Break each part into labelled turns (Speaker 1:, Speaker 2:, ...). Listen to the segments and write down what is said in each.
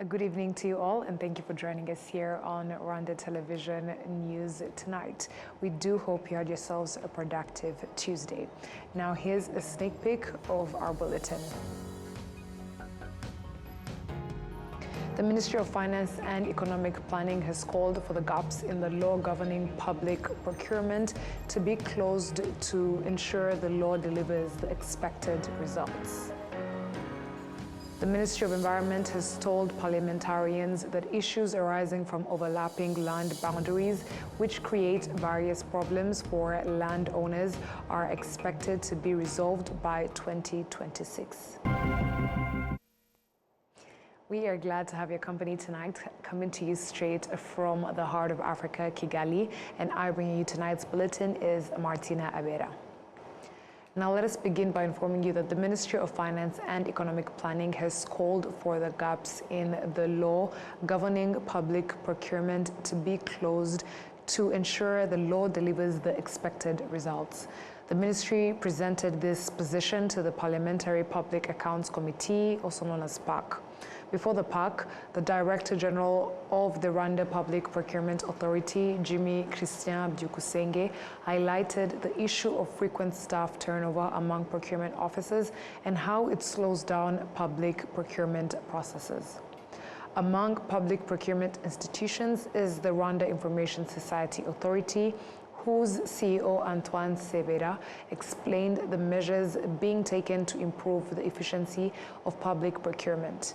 Speaker 1: Good evening to you all, and thank you for joining us here on Rwanda Television News tonight. We do hope you had yourselves a productive Tuesday. Now here's a sneak peek of our bulletin. The Ministry of Finance and Economic Planning has called for the gaps in the law governing public procurement to be closed to ensure the law delivers the expected results. The Ministry of Environment has told parliamentarians that issues arising from overlapping land boundaries, which create various problems for landowners, are expected to be resolved by 2026. We are glad to have your company tonight, coming to you straight from the heart of Africa, Kigali, and I bringing you tonight's bulletin is Martina Abera. Now let us begin by informing you that the Ministry of Finance and Economic Planning has called for the gaps in the law governing public procurement to be closed to ensure the law delivers the expected results. The ministry presented this position to the Parliamentary Public Accounts Committee, also known as PAC. Before the PAC, the Director General of the Rwanda Public Procurement Authority, Jimmy Christian Byukusenge, highlighted the issue of frequent staff turnover among procurement officers and how it slows down public procurement processes. Among public procurement institutions is the Rwanda Information Society Authority, whose CEO Antoine Sebera explained the measures being taken to improve the efficiency of public procurement.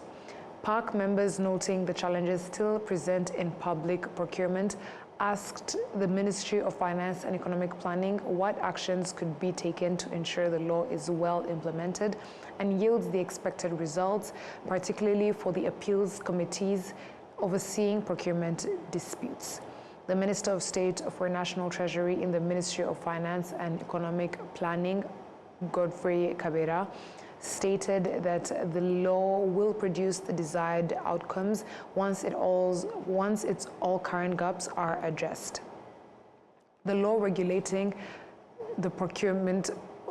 Speaker 1: PAC members, noting the challenges still present in public procurement, asked the Ministry of Finance and Economic Planning what actions could be taken to ensure the law is well implemented and yields the expected results, particularly for the appeals committees overseeing procurement disputes. The Minister of State for National Treasury in the Ministry of Finance and Economic Planning, Godfrey Kabera, stated that the law will produce the desired outcomes once its all current gaps are addressed. The law regulating the procurement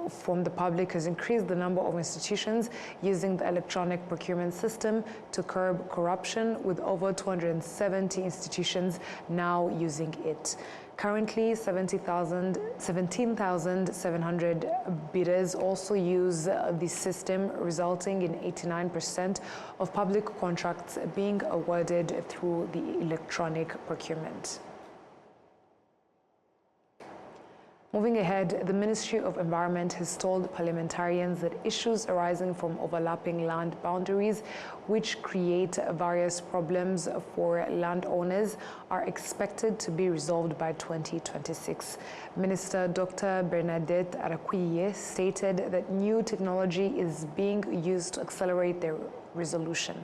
Speaker 1: from the public has increased the number of institutions using the electronic procurement system to curb corruption, with over 270 institutions now using it. Currently, 17,700 bidders also use the system, resulting in 89% of public contracts being awarded through the electronic procurement. Moving ahead, the Ministry of Environment has told parliamentarians that issues arising from overlapping land boundaries, which create various problems for landowners, are expected to be resolved by 2026. Minister Dr. Bernadette Arakwiye stated that new technology is being used to accelerate their resolution.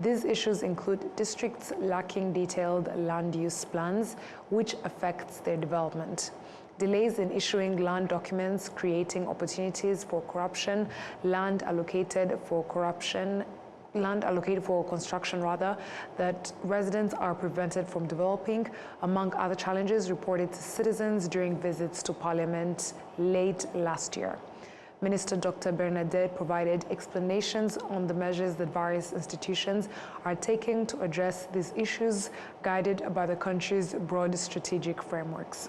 Speaker 1: These issues include districts lacking detailed land use plans, which affects their development. Delays in issuing land documents, creating opportunities for corruption, land allocated for construction that residents are prevented from developing, among other challenges reported to citizens during visits to Parliament late last year. Minister Dr. Bernadette provided explanations on the measures that various institutions are taking to address these issues, guided by the country's broad strategic frameworks.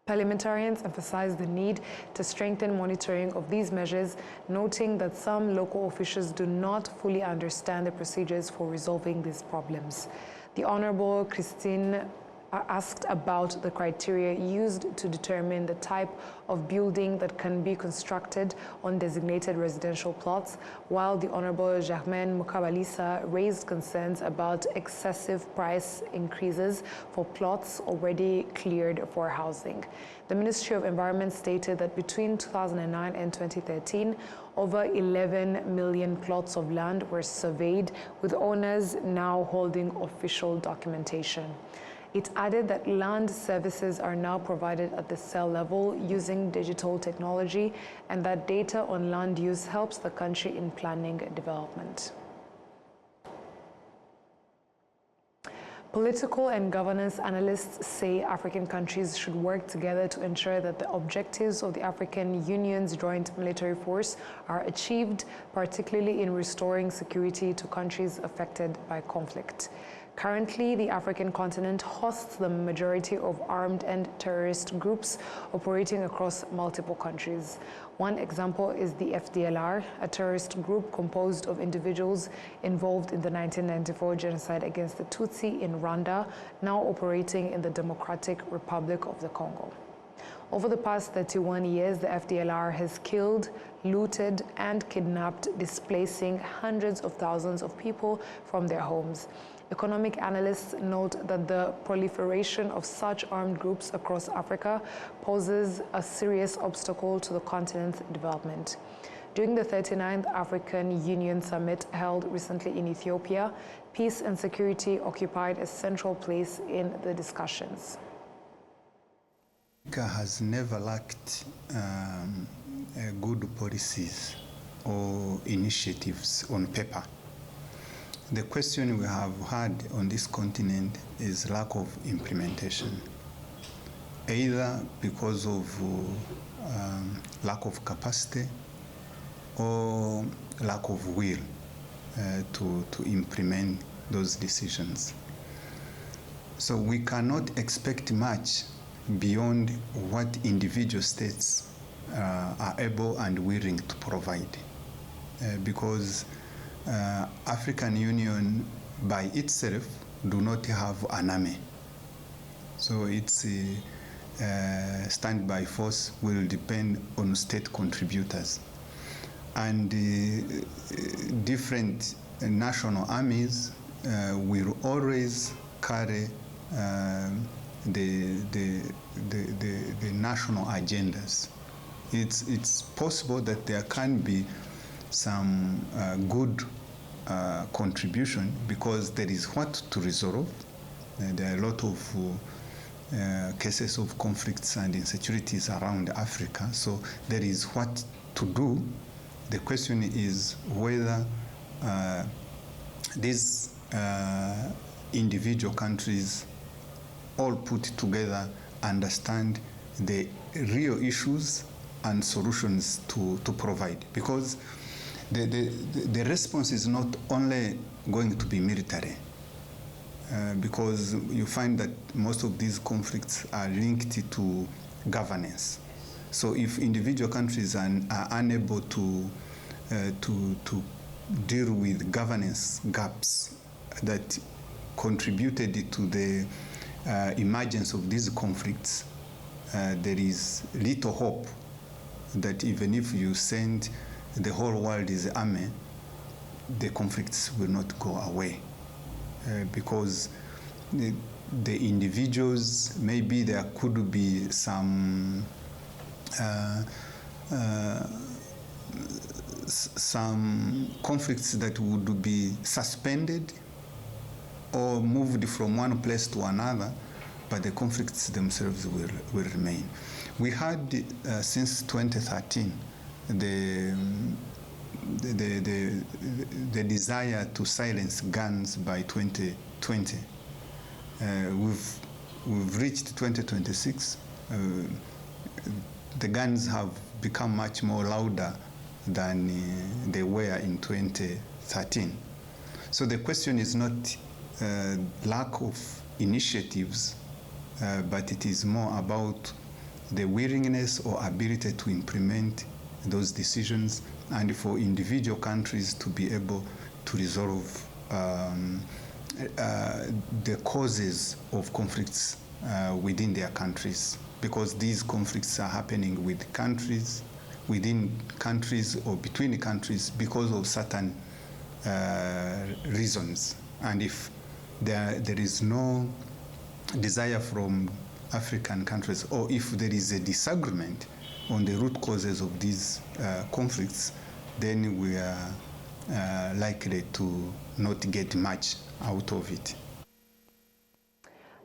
Speaker 1: Parliamentarians emphasized the need to strengthen monitoring of these measures, noting that some local officials do not fully understand the procedures for resolving these problems. The Honorable Christine asked about the criteria used to determine the type of building that can be constructed on designated residential plots, while the Honorable Germaine Mukabalisa raised concerns about excessive price increases for plots already cleared for housing. The Ministry of Environment stated that between 2009 and 2013, over 11 million plots of land were surveyed, with owners now holding official documentation. It added that land services are now provided at the cell level using digital technology, and that data on land use helps the country in planning development. Political and governance analysts say African countries should work together to ensure that the objectives of the African Union's joint military force are achieved, particularly in restoring security to countries affected by conflict. Currently, the African continent hosts the majority of armed and terrorist groups operating across multiple countries. One example is the FDLR, a terrorist group composed of individuals involved in the 1994 genocide against the Tutsi in Rwanda, now operating in the Democratic Republic of the Congo. Over the past 31 years, the FDLR has killed, looted, and kidnapped, displacing hundreds of thousands of people from their homes. Economic analysts note that the proliferation of such armed groups across Africa poses a serious obstacle to the continent's development. During the 39th African Union Summit held recently in Ethiopia, peace and security occupied a central place in the discussions.
Speaker 2: Africa has never lacked good policies or initiatives on paper. The question we have had on this continent is lack of implementation, either because of lack of capacity or lack of will to implement those decisions. So we cannot expect much beyond what individual states are able and willing to provide, because African Union by itself do not have an army. So its standby force will depend on state contributors. And different national armies will always carry the national agendas. It's possible that there can be some good contribution because there is what to resolve. There are a lot of cases of conflicts and insecurities around Africa, so there is what to do. The question is whether these individual countries all put together understand the real issues and solutions to provide, because the response is not only going to be military, because you find that most of these conflicts are linked to governance. So if individual countries are unable to deal with governance gaps that contributed to the emergence of these conflicts, there is little hope that even if you send the whole world as army, the conflicts will not go away, because the individuals, maybe there could be some conflicts that would be suspended or moved from one place to another, but the conflicts themselves will remain. We had since 2013 the desire to silence guns by 2020. We've reached 2026. The guns have become much more louder than they were in 2013. So the question is not lack of initiatives, but it is more about the willingness or ability to implement those decisions, and for individual countries to be able to resolve the causes of conflicts within their countries, because these conflicts are happening with countries, within countries or between countries because of certain reasons. And if there is no desire from African countries, or if there is a disagreement on the root causes of these conflicts, then we are likely to not get much out of it.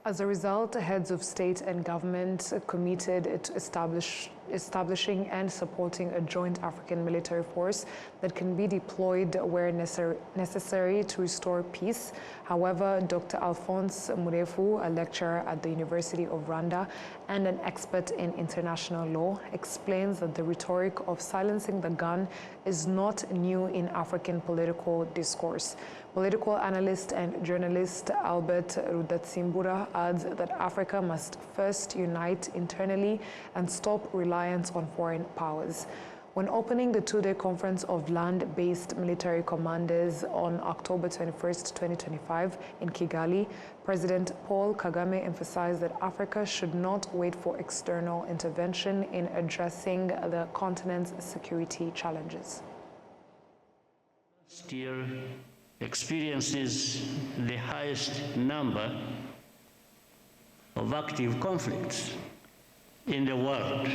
Speaker 2: As
Speaker 1: a result, heads of state and government committed to establish establishing and supporting a joint African military force that can be deployed where necessary to restore peace. However, Dr. Alphonse Murefu, a lecturer at the University of Rwanda and an expert in international law, explains that the rhetoric of silencing the gun is not new in African political discourse. Political analyst and journalist Albert Rudatsimbura adds that Africa must first unite internally and stop reliance on foreign powers. When opening the two-day conference of land-based military commanders on October 21st, 2025 in Kigali, President Paul Kagame emphasized that Africa should not wait for external intervention in addressing the continent's security challenges.
Speaker 3: Last year experiences the highest number of active conflicts in the world.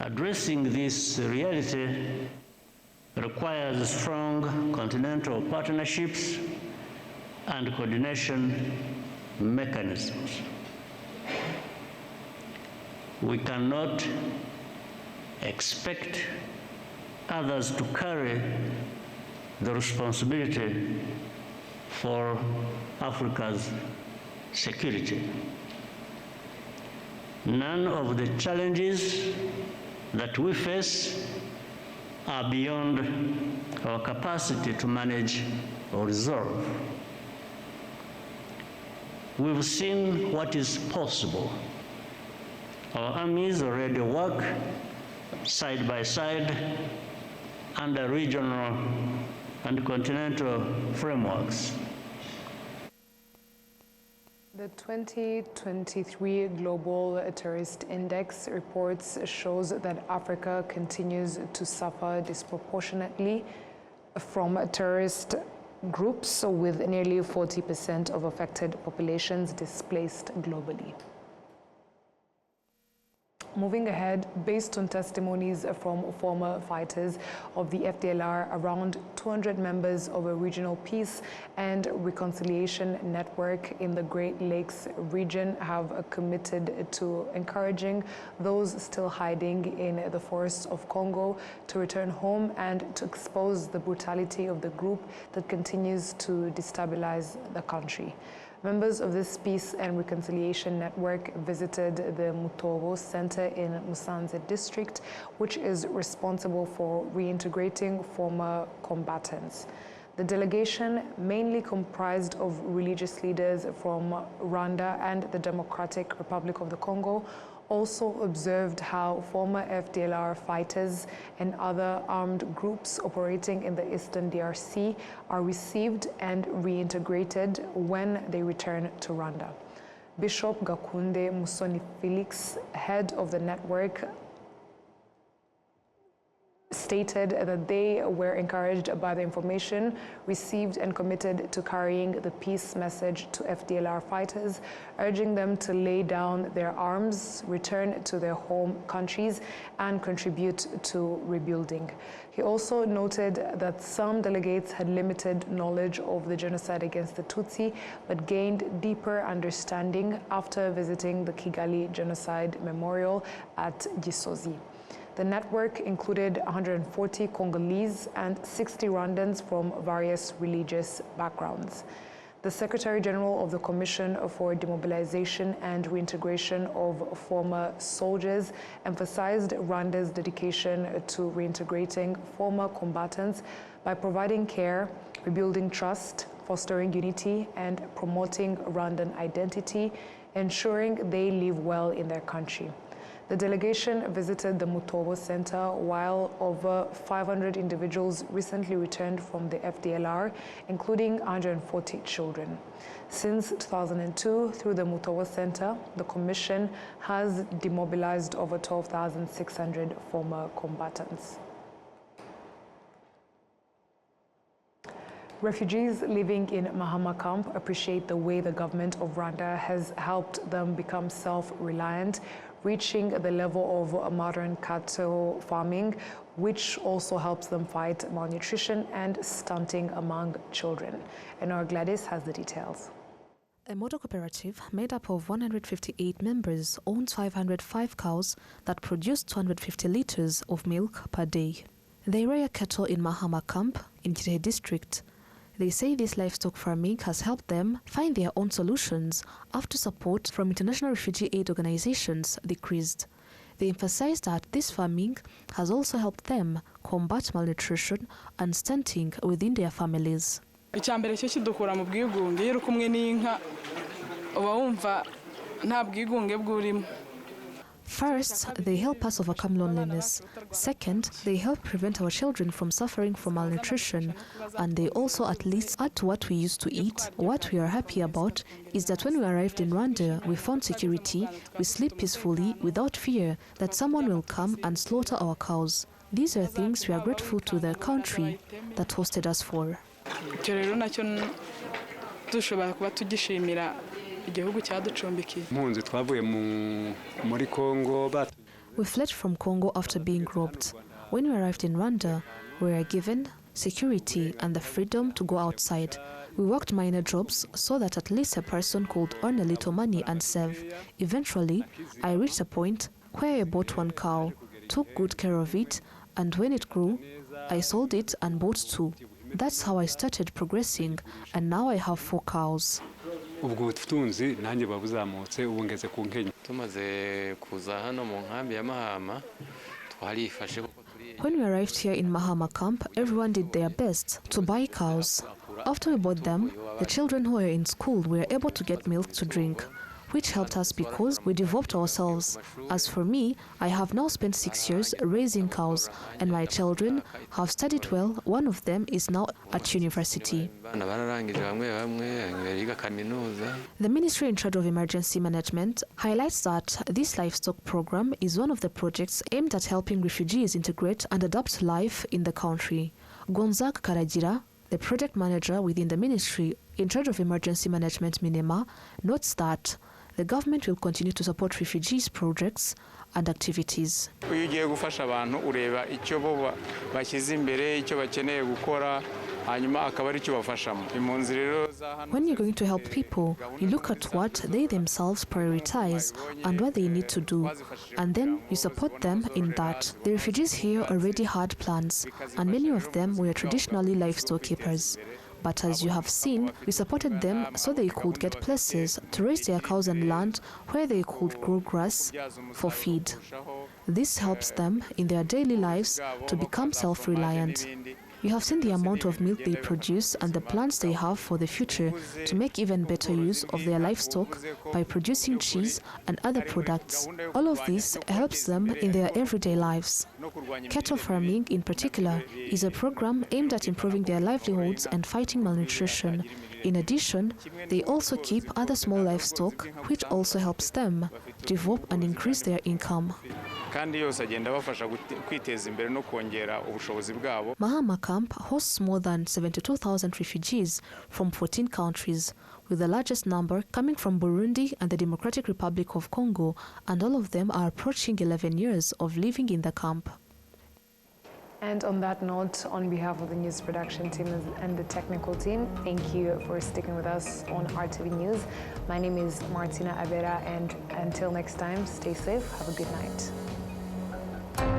Speaker 3: Addressing this reality requires strong continental partnerships and coordination mechanisms. We cannot expect others to carry the responsibility for Africa's security. None of the challenges that we face are beyond our capacity to manage or resolve. We've seen what is possible. Our armies already work side by side under regional and continental frameworks.
Speaker 1: The 2023 Global Terrorist Index reports shows that Africa continues to suffer disproportionately from terrorist groups, with nearly 40% of affected populations displaced globally. Moving ahead, based on testimonies from former fighters of the FDLR, around 200 members of a regional peace and reconciliation network in the Great Lakes region have committed to encouraging those still hiding in the forests of Congo to return home and to expose the brutality of the group that continues to destabilize the country. Members of this Peace and Reconciliation Network visited the Mutobo Center in Musanze district, which is responsible for reintegrating former combatants. The delegation, mainly comprised of religious leaders from Rwanda and the Democratic Republic of the Congo, also observed how former FDLR fighters and other armed groups operating in the eastern DRC are received and reintegrated when they return to Rwanda. Bishop Gakunde Musoni Felix, head of the network, stated that they were encouraged by the information received and committed to carrying the peace message to FDLR fighters, urging them to lay down their arms, return to their home countries, and contribute to rebuilding. He also noted that some delegates had limited knowledge of the genocide against the Tutsi, but gained deeper understanding after visiting the Kigali Genocide Memorial at Gisozi. The network included 140 Congolese and 60 Rwandans from various religious backgrounds. The Secretary General of the Commission for Demobilization and Reintegration of Former Soldiers emphasized Rwanda's dedication to reintegrating former combatants by providing care, rebuilding trust, fostering unity, and promoting Rwandan identity, ensuring they live well in their country. The delegation visited the Mutobo Center while over 500 individuals recently returned from the FDLR, including 140 children. Since 2002, through the Mutobo Center, the Commission has demobilized over 12,600 former combatants. Refugees living in Mahama camp appreciate the way the government of Rwanda has helped them become self-reliant, reaching the level of modern cattle farming, which also helps them fight malnutrition and stunting among children. And our Gladys has the details.
Speaker 4: A model cooperative made up of 158 members owns 505 cows that produce 250 liters of milk per day. They rear cattle in Mahama camp in Kirehe district. They say this livestock farming has helped them find their own solutions after support from international refugee aid organizations decreased. They emphasize that this farming has also helped them combat malnutrition and stunting within their families.
Speaker 5: Icyambere cyo kidukura mu bwigunge iyo kumwe n'inka uba wumva nta bwigunge bwurimo.
Speaker 4: First, they help us overcome loneliness. Second, they help prevent our children from suffering from malnutrition. And they also at least add to what we used to eat. What we are happy about is that when we arrived in Rwanda, we found security, we sleep peacefully without fear that someone will come and slaughter our cows. These are things we are grateful to the country that hosted us for. We fled from Congo after being robbed. When we arrived in Rwanda, we were given security and the freedom to go outside. We worked minor jobs so that at least a person could earn a little money and save. Eventually, I reached a point where I bought one cow, took good care of it, and when it grew, I sold it and bought two. That's how I started progressing, and now I have 4 cows.
Speaker 6: When
Speaker 4: we arrived here in Mahama camp, everyone did their best to buy cows. After we bought them, the children who were in school were able to get milk to drink, which helped us because we developed ourselves. As for me, I have now spent 6 years raising cows, and my children have studied well. One of them is now at university. The Ministry in charge of Emergency Management highlights that this livestock program is one of the projects aimed at helping refugees integrate and adapt life in the country. Gonzague Karagira, the project manager within the Ministry in charge of Emergency Management Minema, notes that the government will continue to support refugees' projects and activities.
Speaker 7: When you're going
Speaker 4: to help people, you look at what they themselves prioritize and what they need to do, and then you support them in that. The refugees here already had plans, and many of them were traditionally livestock keepers. But as you have seen, we supported them so they could get places to raise their cows and land where they could grow grass for feed. This helps them in their daily lives to become self-reliant. You have seen the amount of milk they produce and the plans they have for the future to make even better use of their livestock by producing cheese and other products. All of this helps them in their everyday lives. Cattle farming, in particular, is a program aimed at improving their livelihoods and fighting malnutrition. In addition, they also keep other small livestock, which also helps them develop and increase their income. Mahama camp hosts more than 72,000 refugees from 14 countries, with the largest number coming from Burundi and the Democratic Republic of Congo, and all of them are approaching 11 years of living in the camp.
Speaker 1: And on that note, on behalf of the news production team and the technical team, thank you for sticking with us on RTV News. My name is Martina Abera, and until next time, stay safe, have a good night.